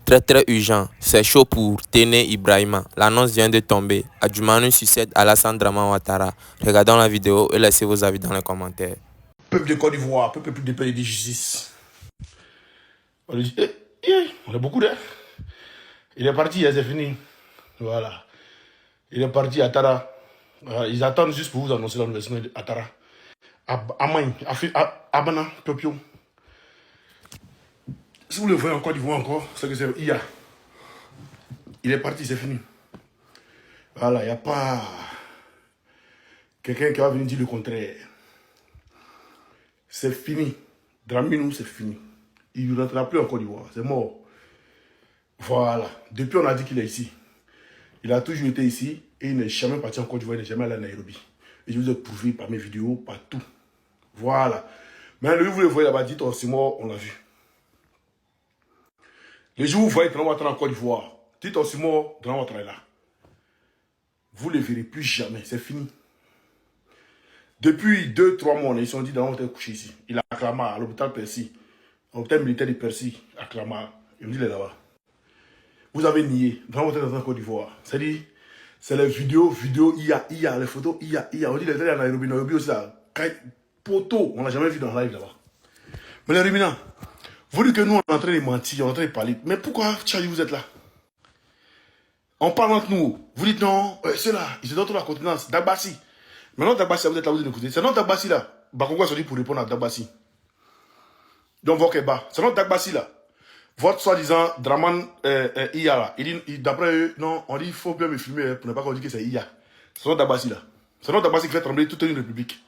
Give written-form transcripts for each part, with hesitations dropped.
Très urgent, c'est chaud pour Téné Ibrahima. L'annonce vient de tomber. Adjumani succède à Alassane Draman Ouattara. Regardons la vidéo et laissez vos avis dans les commentaires. Peuple de Côte d'Ivoire, peuple plus de pays de justice. On lui dit, on a beaucoup d'air. Il est parti, c'est fini. Voilà. Il est parti à Tara. Ils attendent juste pour vous annoncer l'anniversaire à Tara. Amaï, Abana, Pepio. Si vous le voyez en Côte d'Ivoire encore, c'est que c'est IA. Il est parti, c'est fini. Voilà, il n'y a pas quelqu'un qui va venir dire le contraire. C'est fini. Dramini, c'est fini. Il ne rentrera plus en Côte d'Ivoire. C'est mort. Voilà. Depuis, on a dit qu'il est ici. Il a toujours été ici et il n'est jamais parti en Côte d'Ivoire, il n'est jamais allé à Nairobi. Et je vous ai prouvé par mes vidéos, par tout. Voilà. Mais le jour où vous le voyez là-bas, dites, oh, c'est mort, on l'a vu. Le jour où vous voyez Draman Ouattara en Côte d'Ivoire, dites, oh, c'est mort, Draman Ouattara est là. Vous ne le verrez plus jamais, c'est fini. Depuis 2-3 mois, ils se sont dit, Draman Ouattara est couché ici. Il a acclamé à l'hôpital Percy, à l'hôpital militaire de Percy, à Clamart. Il me dit, il est là-bas. Vous avez nié, Draman Ouattara est dans la Côte d'Ivoire. C'est-à-dire, c'est les vidéos, IA, les photos, IA. On dit, les allés à Nairobi aussi, là. Poto, on l'a jamais vu dans la live là-bas. Mais les ruminants, vous dites que nous, on est en train de mentir, on est en train de parler. Mais pourquoi, Charlie, vous êtes là? On parle entre nous. Vous dites non, ceux-là, ils sont dans toute la continence. Dagbassi. Maintenant, Dagbassi, vous êtes là, vous êtes écouté. C'est notre Dagbassi là. Bakongwa se dit pour répondre à Dagbassi. Donc, Vokeba. C'est notre Dagbassi là. Votre soi-disant Draman IA là. Il dit, d'après eux, non, on dit, il faut bien me filmer pour ne pas qu'on dise que c'est IA. C'est notre Dagbassi là. C'est notre Dagbassi qui fait trembler toute une république.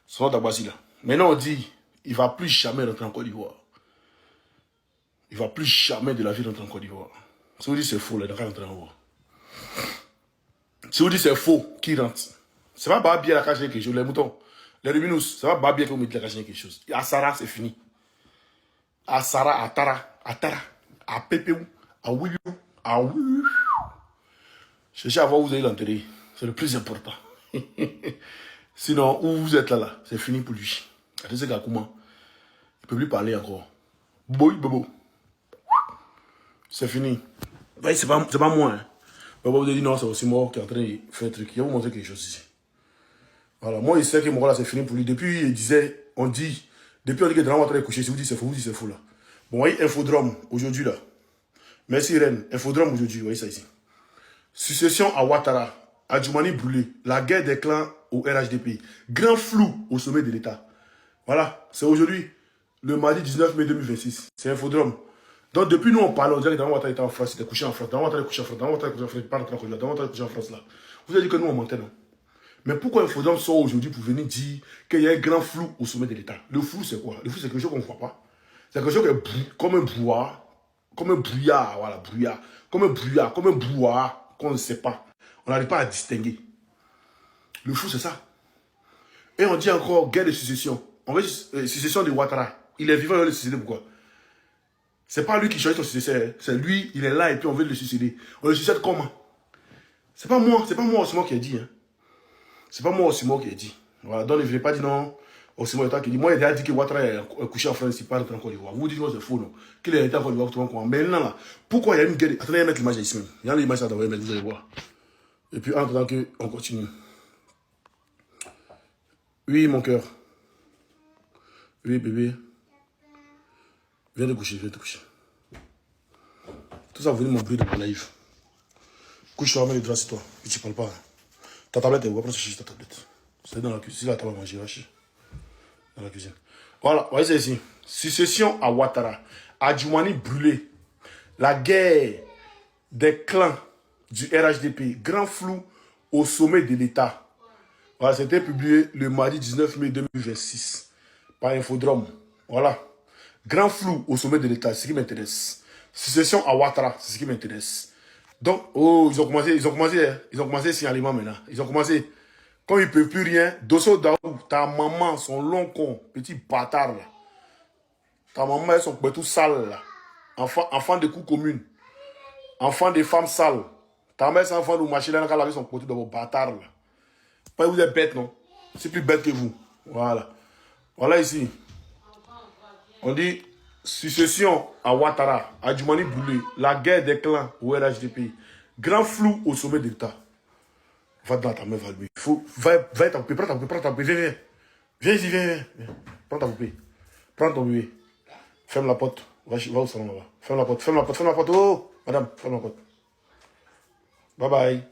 C'est notre Dagbassi là. Maintenant, on dit, il ne va plus jamais rentrer en Côte d'Ivoire. Il ne va plus jamais de la vie rentrer en Côte d'Ivoire. Si vous dites c'est faux, là, il va rentrer en Côte d'Ivoire. Si vous dites c'est faux, qui rentre? C'est pas Babia la cacher quelque chose, les moutons. Les ruminous, c'est pas Babia qui vous met la cacher quelque chose. À Sarah, c'est fini. À Sarah, à Tara, à Pépéou, à Ouiou, à Ouiou. Cherchez à voir où vous allez l'enterrer. C'est le plus important. Sinon, où vous êtes là, c'est fini pour lui. Regardez ce gars comment. Il ne peut plus parler encore. Boy, bobo. C'est fini. C'est pas moi. Hein. Vous avez dit non, c'est aussi moi qui est en train de faire un truc. Je vais vous montrer quelque chose ici. Voilà, moi, il sait que mon rôle là, c'est fini pour lui. Depuis, il disait, on dit que Draman Ouattara est couché. Si vous dites c'est faux, vous dites c'est faux là. Bon, voyez, Infodrome, aujourd'hui là. Merci Rennes. Infodrome aujourd'hui, vous voyez ça ici. Succession à Ouattara. Adjumani brûlé. La guerre des clans au RHDP. Grand flou au sommet de l'État. Voilà, c'est aujourd'hui, le mardi 19 mai 2026. C'est Infodrome. Donc, depuis nous, on parle, on dirait que Draman Ouattara était en France, il était couché en France. Draman Ouattara est couché en France. Draman Ouattara est couché en France. Draman Ouattara est couché en France là. Vous avez dit que nous, on mentait, non? Mais pourquoi Infodrome sort aujourd'hui pour venir dire qu'il y a un grand flou au sommet de l'État? Le flou, c'est quoi? Le flou, c'est quelque chose qu'on ne voit pas. C'est quelque chose qui est comme un brouillard. Comme un brouillard, voilà, brouillard. Comme un brouillard, comme un brouillard qu'on ne sait pas. On n'arrive pas à distinguer. Le flou, c'est ça. Et on dit encore guerre de succession. On veut succession de Ouattara. Il est vivant, il veut le succéder, pourquoi? C'est pas lui qui choisit son successeur. C'est lui, il est là et puis on veut le succéder. On le succède comment? C'est pas moi aussi moi qui ai dit. Hein. C'est pas moi aussi moi qui ai dit. Voilà, donc ne venez pas dire non. Aussi moi qui dit. Moi, il a dit que Ouattara est couché en France, il part en Côte d'Ivoire. Vous dites que c'est faux, non? Qu'il est en Côte d'Ivoire, tout le monde. Mais non, là, pourquoi il y a une guerre? Attendez, il y a mettre l'image ici même. Il y a l'image là, vous allez voir. Et puis, en attendant qu'on continue. Oui, mon cœur. Oui, bébé. Viens te coucher, viens te coucher. Tout ça, vous venez m'embrouiller de mon live. Couche-toi, mets les draps sur toi. Et tu parles pas. Ta tablette est où? Après, ça cherche ta tablette. C'est dans la cuisine. Si la table à manger, vache. Dans la cuisine. Voilà, voyez ça ici. Succession à Ouattara. Adjumani brûlé. La guerre des clans du RHDP. Grand flou au sommet de l'État. Voilà, c'était publié le mardi 19 mai 2026 par Infodrome. Voilà. Grand flou au sommet de l'État, c'est ce qui m'intéresse. Succession à Ouattara, c'est ce qui m'intéresse. Donc, oh, ils ont commencé signalement maintenant. Ils ont commencé. Quand ils ne peuvent plus rien, Dosso Daou, ta maman, son long con, petit bâtard là. Ta maman, elle son tout sale là. Enfant de coups communes. Enfant des femmes sales. Ta mère, c'est enfant de machine là, elle a son côté de vos bâtards là. Pas vous êtes bête, non? C'est plus bête que vous. Voilà. Voilà ici. On dit, Succession à Ouattara, à Djoumani Boulé, la guerre des clans au RHDP, grand flou au sommet de l'État. Va dans ta main, va lui. Va t'occuper, prends ta poupée, viens. Viens ici, viens. Prends ta poupée. Prends ton bébé. Ferme la porte. Va au salon là-bas. Ferme la porte. Oh, madame, ferme la porte. Bye bye.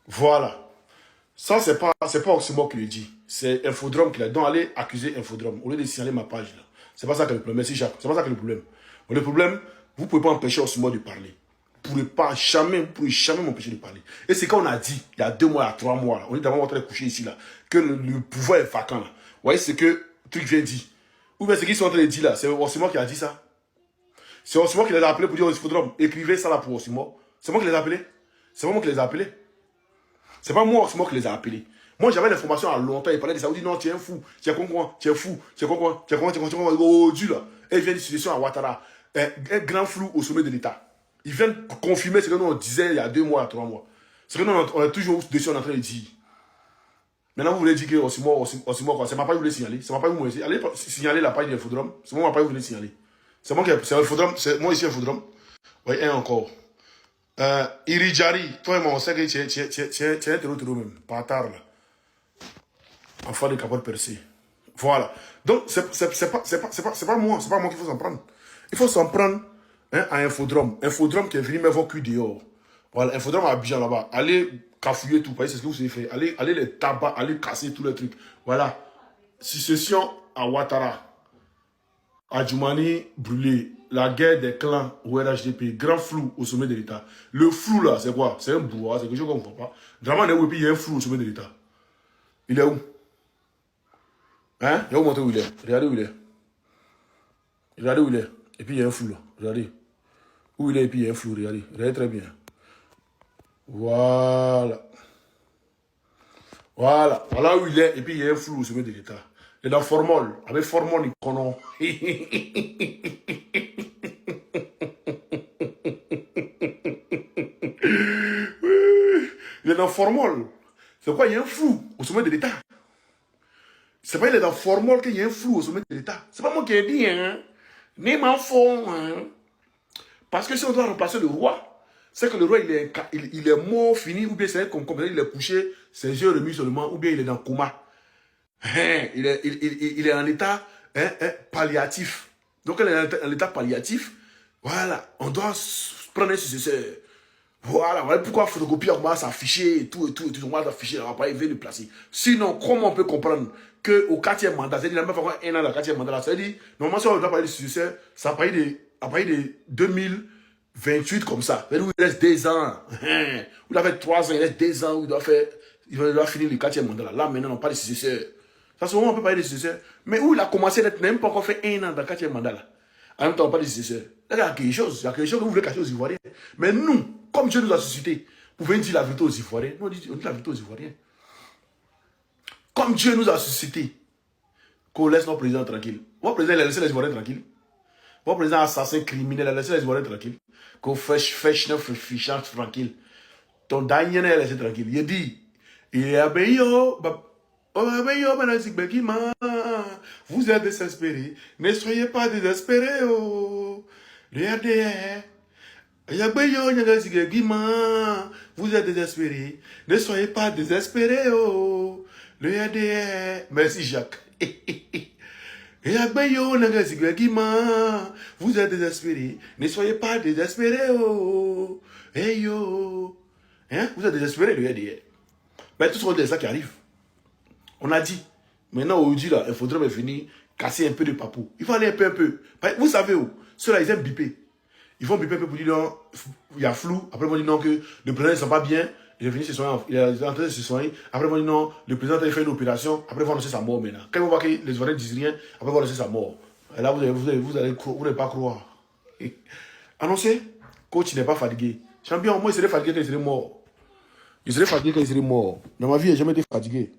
Voilà. Ça, c'est pas Oxymore qui le dit. C'est Infodrome qui l'a dit. Donc, allez accuser Infodrome. Au lieu de signaler ma page là. C'est pas ça que le problème. Merci Jacques. C'est pas ça que le problème. Mais le problème, vous ne pouvez pas empêcher Oxymore de parler. Vous ne pouvez jamais m'empêcher de parler. Et c'est quand on a dit, il y a 2 mois, il y a 3 mois, là, on est d'abord en train de coucher ici, là, que le pouvoir est vacant. Là. Vous voyez ce que truc vient dire. Ou bien ce qu'ils sont en train de dire là, c'est Oxymore qui a dit ça. C'est Oxymore qui les a appelés pour dire il faudra écrivez ça là pour Oxymore. C'est moi qui les ai appelés. C'est pas moi qui les ai appelés. C'est pas moi Oxymore qui les a appelés. Moi j'avais l'information à longtemps, il parlait de ça, il dit non, tu es un fou, tu es con, tu es fou, tu es con, oh Dieu là. Et il vient de situation à Ouattara, un grand flou au sommet de l'État. Ils viennent confirmer ce que nous on disait il y a 2 mois, 3 mois. Ce que nous on est toujours dessus, on est en train de dire. Maintenant vous voulez dire que Oxymore, c'est ma page que vous voulez signaler. C'est ma page que vous voulez allez signaler la page de l'Infodrome. C'est moi ma page que vous voulez signaler. C'est moi qui c'est Infodrome, c'est moi ici Infodrome. Oui, un encore. Irijari, toi et moi on sait que tu es un terreau même, pas tard là. Enfant de capote percée. Voilà. Donc, c'est pas moi qu'il faut s'en prendre. Il faut s'en prendre à Infodrome. Infodrome qui est venu me voir cul dehors. Voilà, Infodrome à Abidjan là-bas. Allez cafouiller tout. C'est ce que vous avez fait. Allez les tabac, allez casser tous les trucs. Voilà. Succession à Ouattara. À Djoumani brûlé. La guerre des clans au RHDP. Grand flou au sommet de l'État. Le flou là, c'est quoi? C'est un brouhaha, c'est quelque chose qu'on ne comprend pas. Vraiment, il y a un flou au sommet de l'État. Il est où? Hein? Je vais vous montrer où il est. Regardez où il est. Regardez où il est. Et puis il y a un flou là. Regardez. Où il est et puis il y a un flou. Regardez. Regardez très bien. Voilà. Voilà. Voilà où il est. Et puis il y a un flou au sommet de l'État. Il est dans Formol. Avec Formol, il connaît. Il est dans Formol. C'est quoi? Il y a un flou au sommet de l'État. C'est pas il est dans Formol qu'il y a un flou au sommet de l'État. C'est pas moi qui ai dit, hein. Ni m'en font, hein. Parce que si on doit remplacer le roi, c'est que le roi il est mort, fini, ou bien c'est comme il est couché, ses yeux remis seulement, ou bien il est dans le coma. Hein, il est en état palliatif. Donc il est en état palliatif. Voilà, on doit prendre un successeur. Voilà pourquoi photocopier, on va s'afficher et tout, on va s'afficher, on va pas le placer. Sinon, comment on peut comprendre qu'au 4e mandat, c'est-à-dire la même fois qu'on a un an dans le 4e mandat, c'est-à-dire, normalement, si on doit parler de successeur, ça a parlé de 2028 comme ça. C'est-à-dire où il reste 2 ans. Où il a fait 3 ans, il reste 2 ans, où il doit finir le 4e mandat. Là, maintenant, on parle de successeur. Ça, c'est moment on peut parler de successeur. Mais où il a commencé d'être même pas encore fait 1 an dans le 4e mandat là. En même temps, on parle de successeur. Là, il y a quelque chose que vous voulez cacher aux Ivoiriens. Mais nous, comme Dieu nous a suscité, vous pouvez dire la vérité aux Ivoiriens. Nous, on dit la vérité aux Ivoiriens. Comme Dieu nous a suscité, qu'on laisse notre président tranquille. Votre président, il a laissé les Ivoiriens tranquilles. Votre président assassin criminel, il a laissé les Ivoiriens tranquilles. Qu'on fait fichant tranquille. Ton dernier, il a laissé tranquille. Il a dit, vous êtes désespérés. Ne soyez pas désespérés. Oh. Regardez. Vous êtes désespérés. Ne soyez pas désespérés. Oh. Merci Jacques. Vous êtes désespérés. Ne soyez pas désespérés. Oh. Hey yo. Hein? Vous êtes désespérés, regardez. Mais tout ce sont des ça qui arrivent. On a dit. Maintenant, aujourd'hui, là, il faudrait venir casser un peu de papou. Il faut aller un peu. Vous savez où? Ceux-là, ils aiment biper. Ils vont biper un peu pour dire non, il y a flou. Après, ils vont dire non, que le président ne sent pas bien. Il est venu se soigner. Il est en train de se soigner. Après, ils vont dire non, le président a fait une opération. Après, ils vont annoncer sa mort maintenant. Quand ils vont voir que les Ivoiriens ne disent rien, après, ils vont annoncer sa mort. Et là, vous n'allez pas croire. Annoncez, coach n'est pas fatigué. Champion, moi, il serait fatigué quand il serait mort. Il serait fatigué quand il serait mort. Dans ma vie, je n'ai jamais été fatigué.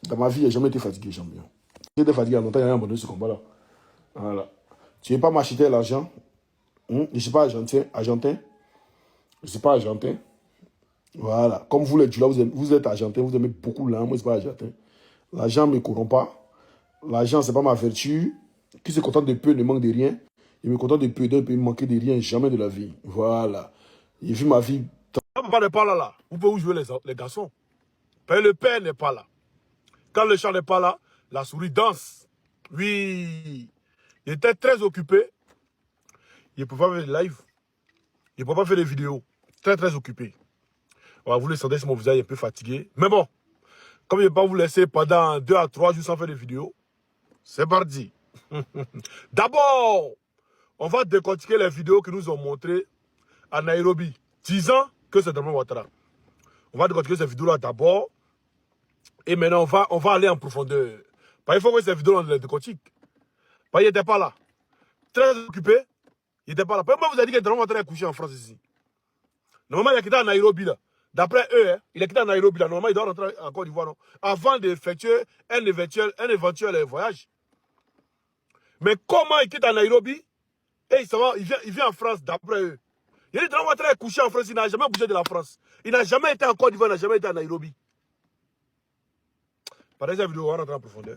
Dans ma vie, je n'ai jamais été fatigué, champion. J'ai été fatigué à longtemps, il y a rien abandonné ce combat-là. Voilà. Tu n'es pas m'acheter l'argent. Je ne suis pas argentin. Je ne suis pas argentin. Voilà. Comme vous, les là, vous êtes argentin, vous aimez beaucoup l'argent. Moi, je ne suis pas argentin. L'argent ne me corrompt pas. L'argent, ce n'est pas ma vertu. Qui se contente de peu ne manque de rien. Il me contente de peu, donc il peut me manquer de rien jamais de la vie. Voilà. J'ai vu ma vie. Quand papa n'est pas là, vous pouvez jouer les garçons. Le père n'est pas là. Quand le chat n'est pas là, la souris danse. Oui. Il était très occupé. Il ne pouvait pas faire des lives. Il ne pouvait pas faire des vidéos. Très, très occupé. Voilà, vous le sentez sur mon visage un peu fatigué. Mais bon, comme je ne vais pas vous laisser pendant 2 à 3 jours sans faire des vidéos, c'est parti. D'abord, on va décortiquer les vidéos que nous ont montrées à Nairobi, disant que c'est Draman Ouattara. On va décortiquer ces vidéos-là d'abord. Et maintenant, on va aller en profondeur. Parce qu'il faut que ces vidéos, on les décortique. Parce qu'il n'était pas là. Très occupé. Il n'était pas là. Pourquoi vous avez dit que Draman Ouattara est couché en France ici? Normalement, il a quitté à Nairobi là. D'après eux, hein, il a quitté à Nairobi là. Normalement, il doit rentrer en Côte d'Ivoire, non? Avant d'effectuer un éventuel voyage. Mais comment il quitte à Nairobi et il vient en France d'après eux? Il dit que Draman Ouattara est couché en France. Il n'a jamais bougé de la France. Il n'a jamais été en Côte d'Ivoire, il n'a jamais été à Nairobi. Pendant cette vidéo, on va rentrer en profondeur.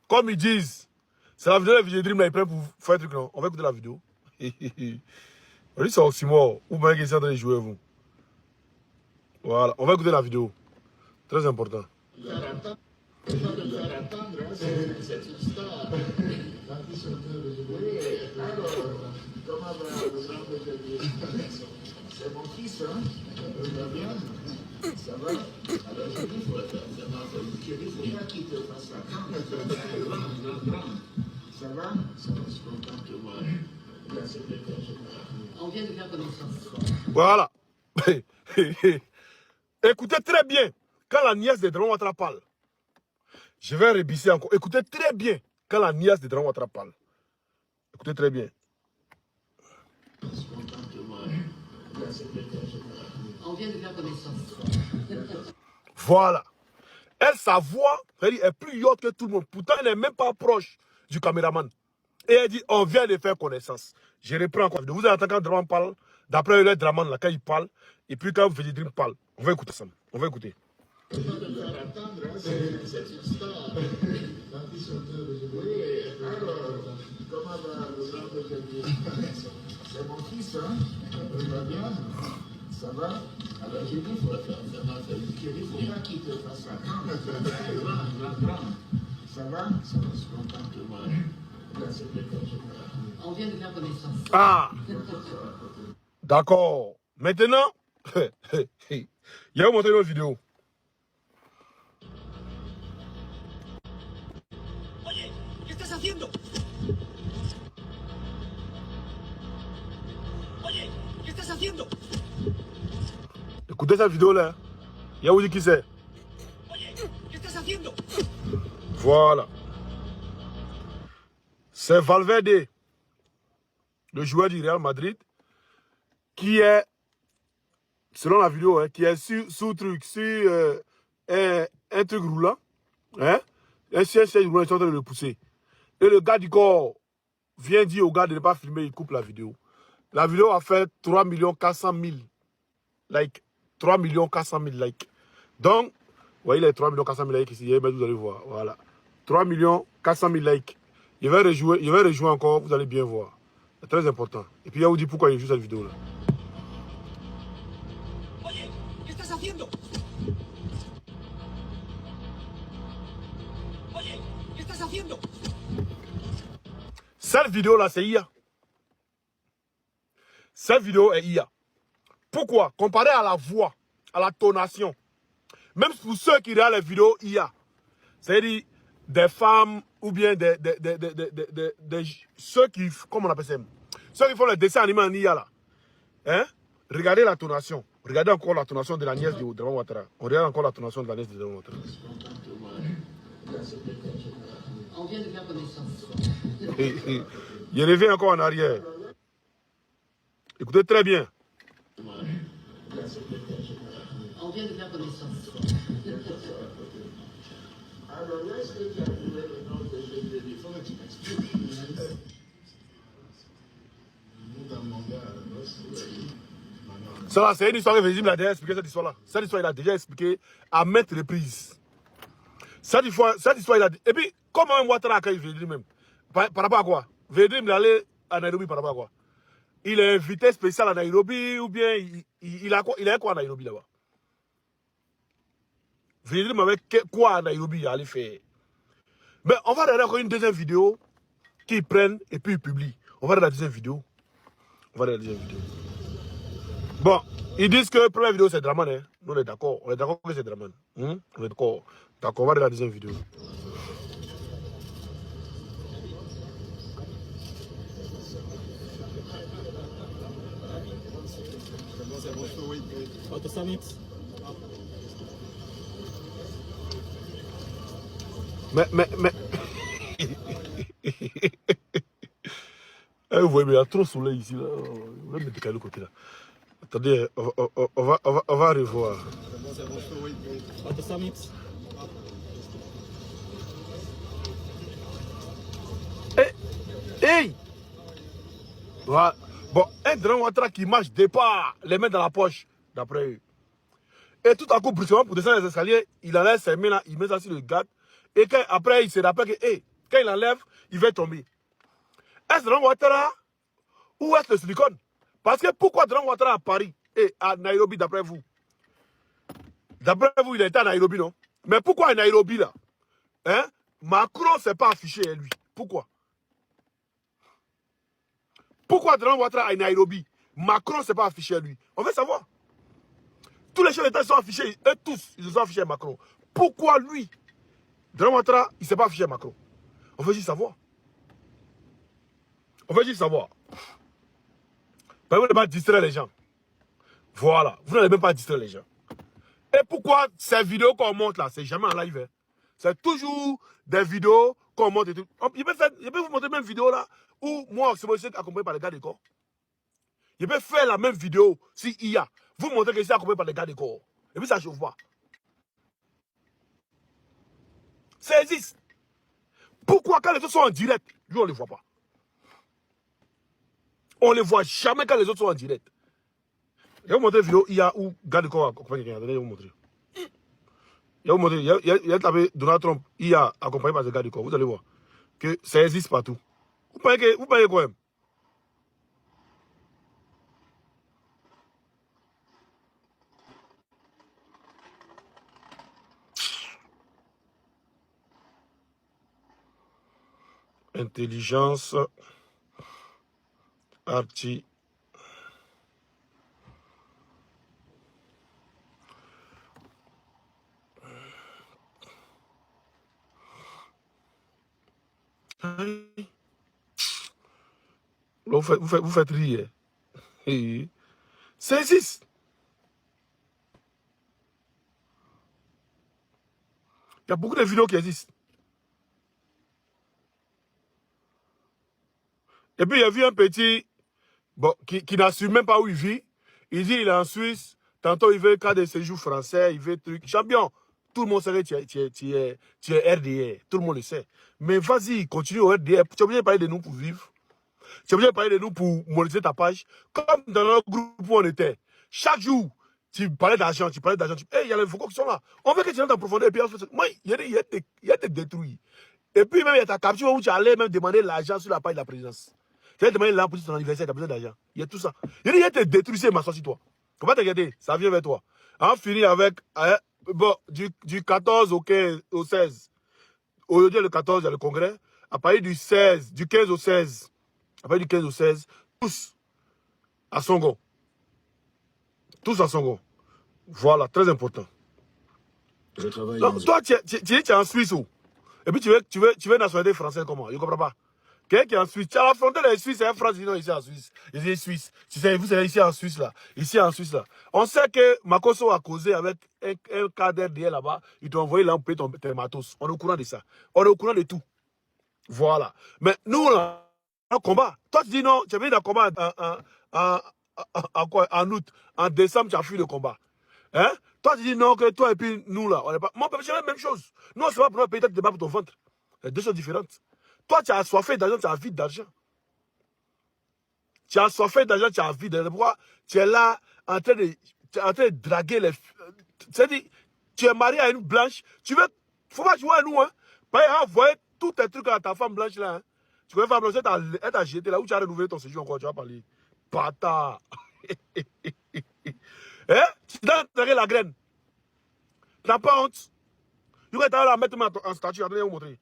Comme ils disent, c'est la vidéo de Vidéo Dream là, il est prêt pour faire un truc, non? On va écouter la vidéo. On dit ça aussi mort. Ou bien qu'ils sont en train de jouer vous. Voilà, on va écouter la vidéo. Très important. C'est mon fils, hein? Ça va bien? Ça va? Alors je dis, il faut pas qu'il te fasse la carte. Ça va? Ça va se contenter moi. On vient de faire connaissance. Voilà. Écoutez très bien quand la nièce de Draman Ouattara parle. Je vais rébisser encore. Écoutez très bien quand la nièce de Draman Ouattara parle. Écoutez très bien. On vient de faire connaissance. Voilà. Elle, sa voix, est plus haute que tout le monde. Pourtant, elle n'est même pas proche du caméraman. Et elle dit, on vient de faire connaissance. Je reprends encore. Vous allez entendre quand Draman parle. D'après le Draman, là, quand il parle. Et puis quand Vidéo Dream parle. On va écouter ça. On va écouter. C'est une star. Comment va le grand aujourd'hui? C'est mon fils, hein? Il va bien? Ça va? Alors j'ai dit, il faut faire il faut pas qu'il te fasse la carte. Ça va? Ça va se contenter moi. On vient de faire connaissance. Ah! D'accord. Maintenant, il y a vous montrer une autre vidéo. Oye, ¿qué estás haciendo? Oye, ¿qué estás haciendo? Écoutez cette vidéo-là. Il y a vous dit qui c'est. Oye, ¿qué estás haciendo? Voilà. C'est Valverde, le joueur du Real Madrid, qui est, selon la vidéo, hein, qui est sur un truc roulant. Hein, un siège roulant, ils sont en train de le pousser. Et le gars du corps vient dire au gars de ne pas filmer, il coupe la vidéo. La vidéo a fait 3 400 000 likes. 3 400 000 likes. Donc, vous voyez les 3 400 000 likes ici, vous allez voir. Voilà. 3 400 000 likes. Je vais rejouer encore, vous allez bien voir. C'est très important. Et puis, il va vous dire pourquoi il joue cette vidéo-là. Oye, ¿qué estás haciendo? Oye, ¿qué estás haciendo? Cette vidéo-là, c'est IA. Cette vidéo est IA. Pourquoi? Comparé à la voix, à la tonation. Même pour ceux qui regardent les vidéos IA, c'est-à-dire des femmes ou bien ceux qui, comment on appelle ça? Ceux qui font les dessins animés en IA là. Hein? Regardez la tonation. Regardez encore la tonation de la nièce de Draman Ouattara. On regarde encore la tonation de la nièce de Draman Ouattara. On vient de faire connaissance. Il revient encore en arrière. Écoutez très bien. On vient de faire connaissance. Alors là, est-ce que tu as trouvé le nom de Jésus? Il faut que tu m'expliques. Ça, c'est une histoire que Jésus a déjà expliqué cette histoire-là. Cette histoire, il a déjà expliqué à maintes reprises. Cette histoire, il a dit. Et puis, comment Ouattara accueille Jésus même? Par rapport à quoi? Védrim, il allait à Nairobi par rapport à quoi? Il est invité spécial à Nairobi ou bien il a quoi à Nairobi là-bas? Védrim avec quoi à Nairobi il allait faire? Mais on va regarder encore une deuxième vidéo qu'ils prennent et puis ils publient. On va regarder la deuxième vidéo. On va regarder la deuxième vidéo. Bon, ils disent que la première vidéo c'est Draman. Hein? Nous on est d'accord. On est d'accord que c'est Draman. On est d'accord. D'accord, on va regarder la deuxième vidéo. Mais... Eh, vous voyez, mais il y a trop de soleil ici. Là. On va mettre quel côté là. Attendez, on va revoir. Hey! Hey! Voilà. Bon, un Draman Ouattara qui marche départ, les mains dans la poche, d'après eux. Et tout à coup, brusquement, pour descendre les escaliers, il enlève ses mains là, il met ça sur le garde. Et après, il se rappelle que, hey, quand il enlève, il va tomber. Est-ce Draman Ouattara ou est-ce le silicone? Parce que pourquoi Draman Ouattara à Paris et à Nairobi, d'après vous? D'après vous, il était à Nairobi, non? Mais pourquoi à Nairobi, là? Hein? Macron ne s'est pas affiché, lui. Pourquoi? Pourquoi Draman Ouattara à Nairobi? Macron ne s'est pas affiché, lui. On veut savoir. Tous les chefs d'État sont affichés, eux tous, ils se sont affichés à Macron. Pourquoi lui, Draman Ouattara, il ne s'est pas affiché à Macron? On veut juste savoir. On veut juste savoir. Vous n'allez pas distraire les gens. Voilà. Vous n'allez même pas distraire les gens. Et pourquoi ces vidéos qu'on monte là, c'est jamais en live. Hein? C'est toujours des vidéos qu'on monte et tout. Je peux vous montrer même vidéo là où moi, c'est moi accompagné par les gars des corps. Je peux faire la même vidéo si il y a. Vous montrez que je suis accompagné par les gars des corps. Et puis ça chauffe pas. Ça existe. Pourquoi quand les autres sont en direct, lui on ne les voit pas? On ne les voit jamais quand les autres sont en direct. Je vais vous montrer une vidéo IA où gars de corps accompagne quelqu'un. Je vais vous montrer. Je vais vous montrer. Il y a tapé Donald Trump IA accompagné par des gars de corps. Vous allez voir que ça existe partout. Vous payez quoi même? Intelligence artificielle. Vous faites rire. Ça existe. Il y a beaucoup de vidéos qui existent. Et puis, il y a vu un petit bon, qui n'assume même pas où il vit. Il dit il est en Suisse. Tantôt, il veut cadre de séjour français. Il veut truc. Champion, tout le monde sait que tu es RDR. Tout le monde le sait. Mais vas-y, continue au RDR. Tu es obligé de parler de nous pour vivre. Tu es obligé de parler de nous pour monétiser ta page. Comme dans notre groupe où on était. Chaque jour, tu parlais d'argent, tu parlais d'argent. Hey, il y a les Foucault qui sont là. On veut que tu rentres en profondeur. Et puis, moi, il y a te détruit. Et puis, même, il y a ta capture où tu allais même demander l'argent sur la page de la présidence. Tu allais demander l'argent pour ton anniversaire, tu as besoin d'argent. Il y a tout ça. Il y a te détruit, c'est ma sur toi. Comment te regarder? Ça vient vers toi. On finit avec, bon, du 14 au 15, au 16. Aujourd'hui, le 14, il y a le congrès. À partir du 16, du 15 au 16, à partir du 15 au 16, tous à Songo. Tous à Songo. Voilà, très important. Donc, toi, tu es en Suisse où? Et puis, tu veux nationalité française comment? Je ne comprends pas. Quelqu'un qui est en Suisse, tu as affronté les Suisses et les Français, non, ici en Suisse. Ils sont Suisse. Tu sais, vous êtes ici en Suisse, là. Ici en Suisse, là. On sait que Makoso a causé avec un cadre d'hier là-bas. Ils t'ont envoyé là pour payer tes matos. On est au courant de ça. On est au courant de tout. Voilà. Mais nous, là, un combat. Toi, tu dis non, tu as venu d'un combat en août. En décembre, tu as fui le combat. Hein? Toi, tu dis non, que toi et puis nous, là, on n'est pas. Moi, c'est la même chose. Nous, on ne se va pour un pays de débat pour ton ventre. C'est deux choses différentes. Toi, tu as assoiffé d'argent, tu as envie d'argent. Tu as assoiffé d'argent, tu as envie d'argent. Pourquoi? Tu es là en train de draguer les. C'est-à-dire, tu es marié à une blanche. Tu veux. Faut pas jouer à nous, hein. Pas envoyer tous tes trucs à ta femme blanche là. Hein. Tu connais femme blanche, elle t'a jeté là où tu as renouvelé ton séjour encore, tu vas parler. Bâtard. Hein? Tu dois enterrer la graine. Tu n'as pas honte. Tu vas la mettre en statue. Attendez, il va vous montrer.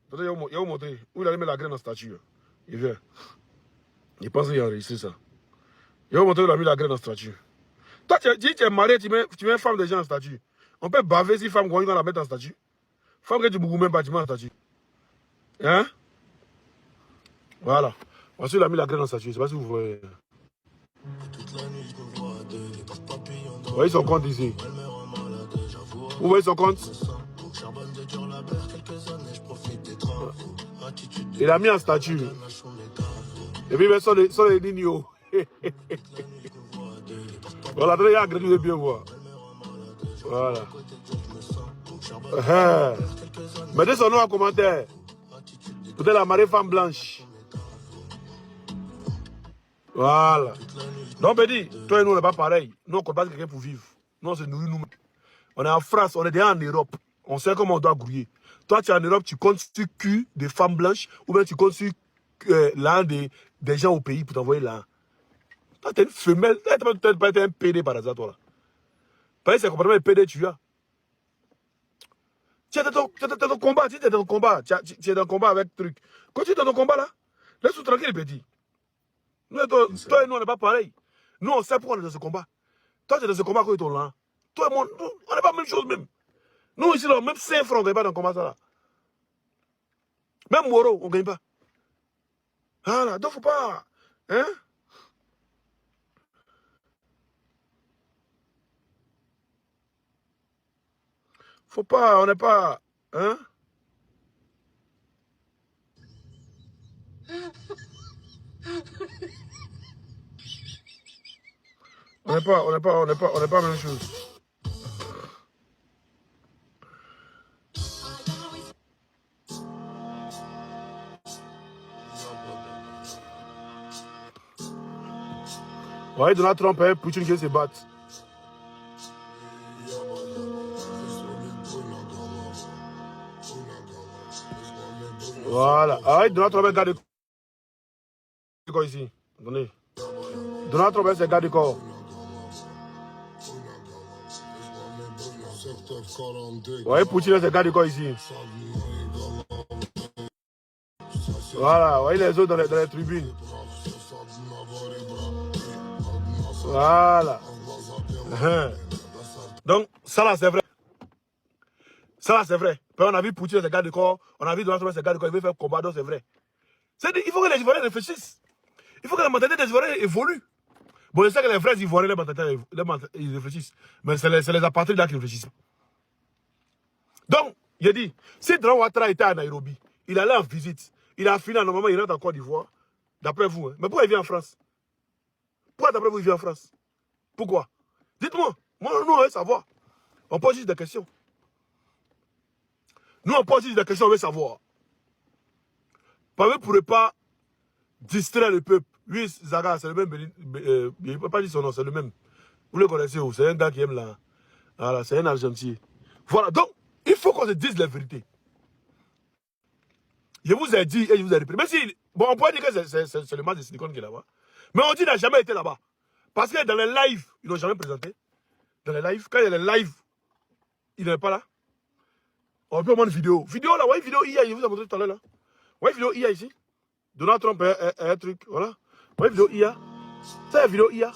Attendez, il va vous montrer. Où il allait mettre la graine en statue. Il vient. Il pense qu'il a réussi ça. Il va vous montrer où il a mis la graine en statue. Toi, tu es marié, tu mets une femme déjà en statue. On peut baver si femme qu'on la mettre en statue. Femme que tu ne même pas, tu mets en statue. Hein? Voilà. Voici, il a mis la graine en statue. Je ne sais pas si vous voyez. Vous voyez son compte ici. Vous voyez son compte? Il a mis en statue. Et puis, il sont les lignes. Voilà, il y a agréé de bien voir. Voilà. Mettez son nom en commentaire. Peut-être la marée femme blanche. Voilà. Donc, Bédi, toi et nous, on n'est pas pareil. Nous, on ne compte pas quelqu'un pour vivre. Nous, on se nourrit nous-mêmes. On est en France, on est déjà en Europe. On sait comment on doit grouiller. Toi, tu es en Europe, tu comptes sur le cul des femmes blanches ou bien tu comptes sur l'un des gens au pays pour t'envoyer là. Toi, tu es une femelle. Tu n'es pas un PD par hasard, toi là. Parce que c'est complètement un PD tu as. Tu es dans ton combat, tu es dans ton combat. Tu es dans le combat avec truc. Continue dans ton combat là. Laisse-nous tranquille, petit. Toi et nous, on n'est pas pareil. Nous, on sait pourquoi on est dans ce combat. Toi, tu es dans ce combat quand tu es là. Toi et moi, on n'est pas la même chose même. Nous, ici, là, même 5 francs, on ne gagne pas dans le combat ça là. Même Moro, on ne gagne pas. Voilà, donc faut pas. Hein? Faut pas, on n'est pas. Hein? On n'est pas la même chose. Ouais, Donald Trump, Poutine qui se battent. Voilà. Ah, Donald Trump, garde le corps ici. Attendez. Donald Trump, c'est garde le corps. Ouais, Poutine, c'est garde le corps ici. Voilà, voyez les autres dans les tribunes. Voilà. Donc, ça là, c'est vrai. Ça là, c'est vrai. On a vu Poutine, c'est garde de corps. On a vu Donald Trump, c'est garde de corps. Il veut faire combat, donc c'est vrai. Il faut que les Ivoiriens réfléchissent. Il faut que la mentalité des Ivoiriens évolue. Bon, je sais que les vrais Ivoiriens, ils réfléchissent. Mais c'est les apatrides là qui réfléchissent. Donc, il a dit, si Dran Ouattara était à Nairobi, il allait en visite. Il a fini, normalement, il rentre en Côte d'Ivoire. D'après vous. Hein. Mais pourquoi il vient en France? Pourquoi d'après vous, il vient en France? Pourquoi? Dites-moi. Moi, nous, on veut savoir. On pose juste des questions. Nous, on pose juste des questions, on veut savoir. Vous ne pourrez pas distraire le peuple. Lui, Zaga, c'est le même. Il ne peut pas dire son nom, c'est le même. Vous le connaissez où? C'est un gars qui aime là. Voilà, c'est un Argentin. Voilà, donc, il faut qu'on se dise la vérité. Je vous ai dit et je vous ai répété. Même si, bon, on pourrait dire que c'est le match de Silicon qui est là-bas. Mais on dit qu'il n'a jamais été là-bas. Parce que dans les lives, ils n'ont jamais présenté. Dans les lives, quand il y a les lives, il n'est pas là. On peut avoir une vidéo. Vidéo là, ouais, vidéo IA, je vous ai montré tout à l'heure là. Ouais, vidéo IA ici. Donald Trump est un truc, voilà. Ouais, vidéo IA. C'est une vidéo IA.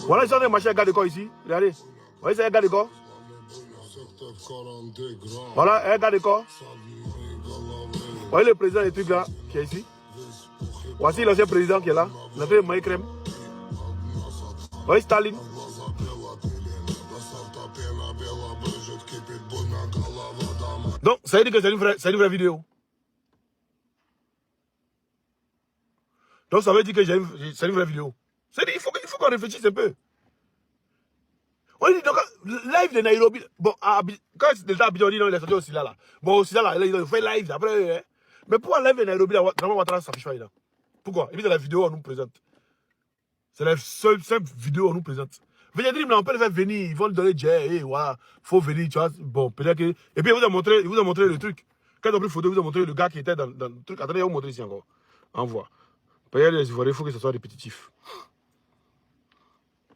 Voilà, ils sont des machins à garde de corps ici. Regardez. Vous voyez, c'est un garde de corps. Voilà, un garde de corps. Vous voyez le président des trucs là, qui est ici. Voici l'ancien président qui est là. L'ancien Maï Crème. Vous voyez Staline. Donc, ça veut dire que c'est une vraie vidéo. Donc, ça veut dire que c'est une vraie vidéo. C'est-à-dire qu'il faut qu'on réfléchisse un peu. On dit, donc, live de Nairobi. Bon, quand l'État Abidjan dit non, il est sorti aussi là. Bon, aussi là, il fait live après. Hein. Mais pourquoi live de Nairobi, là, vraiment, Ouattara s'affiche pas là? Pourquoi? Et puis, dans la vidéo, on nous présente. C'est la seule simple vidéo qu'on nous présente. Védédrim, là, on peut le faire venir. Ils vont le donner jet. Et voilà, faut venir, tu vois. Bon, peut-être que. Et puis, il vous a montré le truc. Quand ils ont pris photo, il vous a montré le gars qui était dans le truc. Attendez, il va vous montrer ici encore. Envoie. Payez les Ivoiriens, il faut que ce soit répétitif.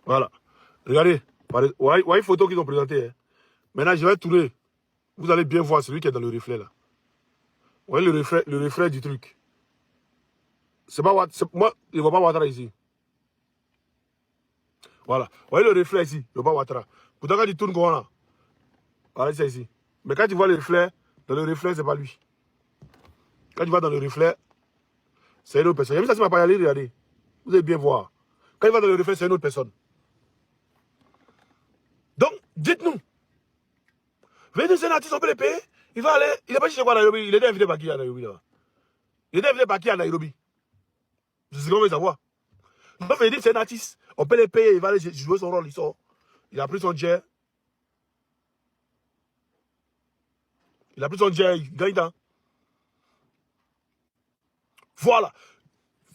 Voilà. Regardez. Voyez photo qu'ils ont présenté. Hein. Maintenant, je vais tourner. Vous allez bien voir celui qui est dans le reflet là. Vous voyez le reflet du truc. C'est pas moi, je ne vois pas Ouattara ici. Voilà. Vous voyez le reflet ici, je ne vois pas Ouattara. Pourtant, quand il tourne comme là, voilà, c'est ici. Mais quand tu vois le reflet, dans le reflet, c'est pas lui. Quand tu vas dans le reflet, c'est une autre personne. Il y a vu ça, c'est ma pas y aller, regardez. Vous allez bien voir. Quand il va dans le reflet, c'est une autre personne. Donc, dites-nous. Venez de Sénatis, on peut les payer. Il va aller. Il n'est pas chez quoi à Nairobi. Il était invité par qui à Nairobi là? Il était invité par qui à Nairobi? C'est ce qu'on veut savoir. Donc, venez de Sénatis. On peut les payer. Il va aller jouer son rôle. Il sort. Il a pris son jet. Il a pris son jet. Il gagne temps. Voilà.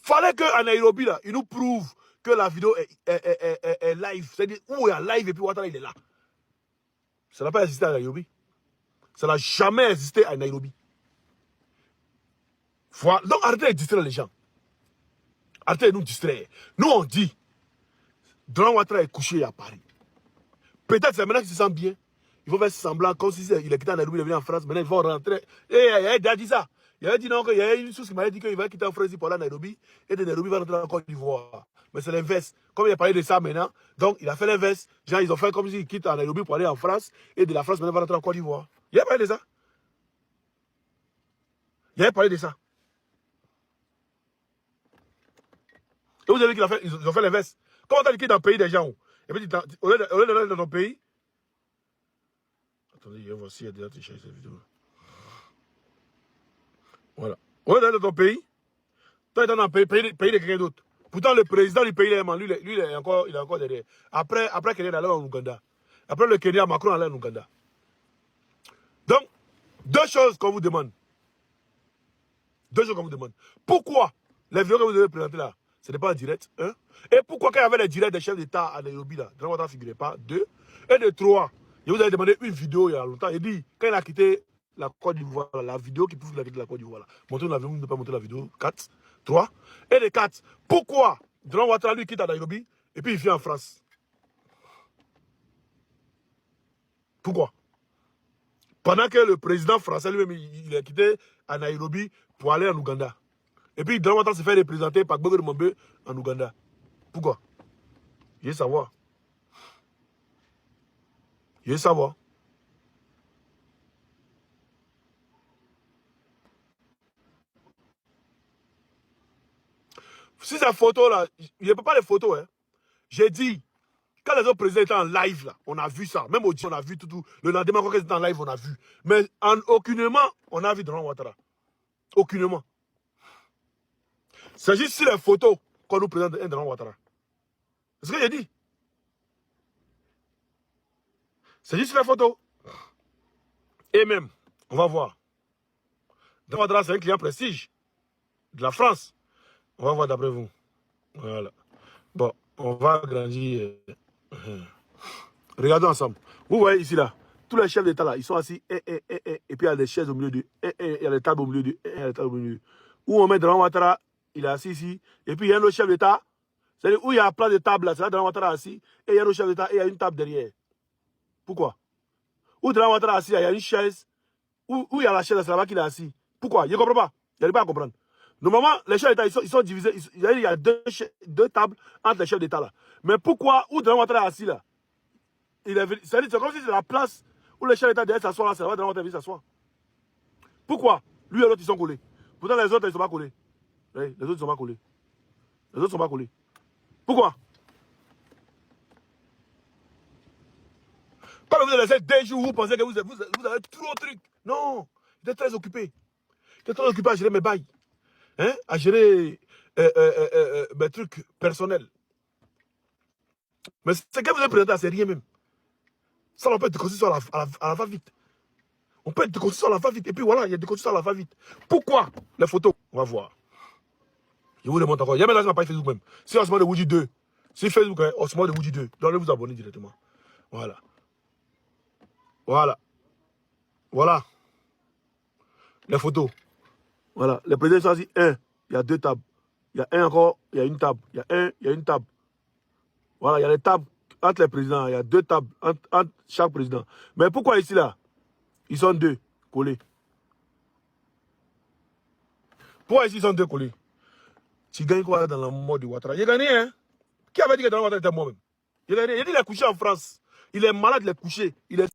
Fallait qu'à Nairobi, là, il nous prouve que la vidéo est live. C'est-à-dire, où il y a live et puis Ouattara, il est là. Ça n'a pas existé à Nairobi. Ça n'a jamais existé à Nairobi. Voilà. Donc, arrêtez de distraire les gens. Arrêtez de nous distraire. Nous, on dit, Dran Ouattara est couché à Paris. Peut-être c'est maintenant qu'il se sent bien. Il faut faire semblant comme si il est quitté en Nairobi, il est venu en France. Maintenant, ils vont rentrer. Et il a dit ça. Il a dit non, il y a une source qui m'avait dit qu'il va quitter en France pour aller à Nairobi. Et de Nairobi, il va rentrer en Côte d'Ivoire. Mais c'est l'inverse. Comme il a parlé de ça maintenant, donc il a fait l'inverse. Genre, ils ont fait comme s'il quitte en Nairobi pour aller en France. Et de la France, maintenant, il va rentrer en Côte d'Ivoire. Il a parlé de ça. Il a parlé de ça. Et vous avez vu qu'ils ont fait l'inverse. Comment t'as dit qu'il est dans le pays des gens? Et puis, au lieu d'aller dans ton pays. Attendez, je vais voir s'il y a déjà téléchargé cette vidéo. Voilà. Au lieu d'aller dans ton pays, toi, tu es dans le pays de quelqu'un d'autre. Pourtant, le président du pays, lui, il est encore derrière. Après Kenya, il allait en Ouganda. Après le Kenya, Macron allait en Ouganda. Donc, deux choses qu'on vous demande. Deux choses qu'on vous demande. Pourquoi les vidéos que vous avez présentées là, ce n'est pas en direct, hein? Et pourquoi quand il y avait les directs des chefs d'État à Nairobi là, Dran Ouattara ne figurait pas, deux. Et de trois, je vous avais demandé une vidéo il y a longtemps. Il dit, quand il a quitté la Côte d'Ivoire, la vidéo qui prouve qu'il a quitté la Côte d'Ivoire, montrez la vidéo, ne pas montrer la vidéo, 4, 3. Et de 4, pourquoi Dran Ouattara lui quitte à Nairobi et puis il vient en France? Pourquoi? Pendant que le président français lui-même, il a quitté à Nairobi pour aller en Ouganda. Et puis Dran Ouattara se fait représenter par Gbagbo Mombe en Ouganda. Pourquoi? Je veux savoir. Je veux savoir. Si cette photo là, je ne peux pas les photos, hein. J'ai dit, quand les autres présidents étaient en live là, on a vu ça. Même au on a vu tout. Le lendemain, quand ils étaient en live, on a vu. Mais aucunement, on a vu Dran Ouattara. Aucunement. C'est juste sur les photos qu'on nous présente un Dran Ouattara. C'est ce que j'ai dit. C'est juste sur les photos. Et même, on va voir. Dran Ouattara, c'est un client prestige de la France. On va voir d'après vous. Voilà. Bon, on va agrandir. Regardons ensemble. Vous voyez ici là, tous les chefs d'État là, ils sont assis. Et puis il y a des chaises au milieu du. Il y a des tables au milieu du. Il y a des tables au milieu. Où on met Dran Ouattara, il est assis ici. Et puis il y a un autre chef d'État. C'est-à-dire où il y a plein de tables là, c'est là Dran Ouattara assis. Et il y a un autre chef d'État et il y a une table derrière. Pourquoi? Où Dran Ouattara assis, il y a une chaise. Où il y a la chaise, c'est là-bas qu'il est assis. Pourquoi? Je ne comprends pas. Je n'arrive pas à comprendre. Normalement, les chefs d'État, ils sont divisés. Il y a deux tables entre les chefs d'État là. Mais pourquoi, où Dran Ouattara est assis là? C'est comme si c'est la place où les chefs d'État devaient s'asseoir là, c'est là où Dran Ouattara vient s'asseoir. Pourquoi? Lui et l'autre, ils sont collés. Pourtant, les autres, ils ne sont pas collés. Oui, les autres, ils ne sont pas collés. Les autres ne sont pas collés. Pourquoi? Quand vous avez laissé 2 jours, vous pensez que vous avez trop de trucs. Non, j'étais très occupé. J'étais très occupé à gérer mes bails. Hein? À gérer mes trucs personnels. Mais ce que vous avez présenté, c'est rien même. Ça, on peut être déconstruit à la va-vite. On peut être déconstruit à la va-vite. Et puis voilà, il y a déconstruit à la va-vite. Pourquoi? Les photos, on va voir. Je vous le montre encore. Il y a même là, sur ma page Facebook même. Si on se demande de vous dire 2. Sur Facebook, hein, Osmo de Woody 2. Donc, allez vous abonner directement. Voilà. Voilà. Voilà. Les photos. Voilà. Les présidents choisissent un. Il y a 2 tables. Il y a un encore. Il y a une table. Il y a un. Il y a une table. Voilà. Il y a les tables entre les présidents. Il y a 2 tables entre chaque président. Mais pourquoi ici, là? Ils sont 2 collés. Pourquoi ici, ils sont 2 collés? Tu gagnes quoi dans la mort de Ouattara? J'ai gagné, hein? Qui avait dit que dans la mort de Ouattara était moi-même? Il a dit qu'il est couché en France. Il est malade, il est couché. Il est